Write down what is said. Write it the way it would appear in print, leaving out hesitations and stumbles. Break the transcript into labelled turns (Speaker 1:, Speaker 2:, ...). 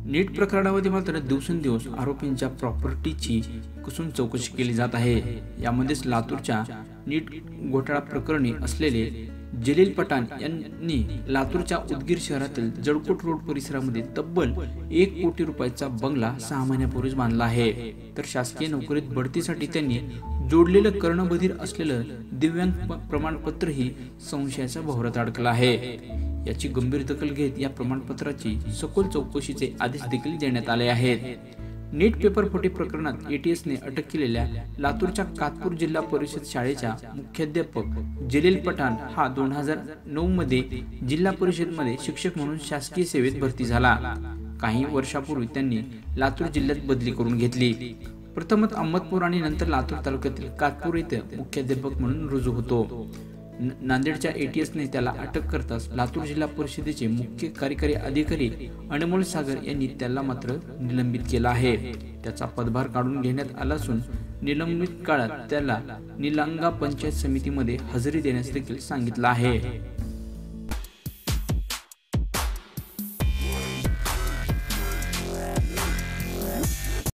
Speaker 1: नीट प्रकरणामध्ये मात्र दिवसेंदिवस आरोपींच्या प्रॉपर्टीची कसून चौकशी केली जात आहे। यामध्येच लातूरच्या नीट घोटाळा प्रकरणी असलेले जलील पठाण यांनी लातूरच्या उदगीर शहरातील जळकोट रोड परिसरामध्ये तब्बल 1 कोटी रुपयाचा बंगला 6 महिन्यापूर्वीच बांधला आहे। तर शासकीय नोकरीत बढतीसाठी त्यांनी जोडलेलं कर्णबधीर असलेलं दिव्यांग प्रमाणपत्रही संशयाच्या भोवऱ्यात अडकलं आहे। याची गंभीर दखल घेत या प्रमाणपत्राची सखोल चौकशीचे आदेश देखील देण्यात आले आहेत। नीट पेपर फुटी प्रकरणात एटीएसने अटक केलेल्या लातूरच्या कातपूर जिल्हा परिषद शाळेचा मुख्याध्यापक जलील पठाण हा 2009 मध्ये जिल्हा परिषदमध्ये शिक्षक म्हणून शासकीय सेवेत भरती झाला। काही वर्षापूर्वी त्यांनी लातूर जिल्ह्यात बदली करून घेतली। प्रथमत अहमदपूर आणि नंतर लातूर तालुक्यातील कातपूर येथे मुख्याध्यापक म्हणून रुजू होतो। नांदेडच्या एटीएसने त्याला अटक करताच लातूर जिल्हा परिषदेचे मुख्य कार्यकारी अधिकारी अनमोल सागर यांनी त्याला मात्र निलंबित केला आहे। त्याचा पदभार काढून घेण्यात आला असून निलंबित काळात त्याला निलंगा पंचायत समितीमध्ये हजेरी देण्यास देखील सांगितलं आहे।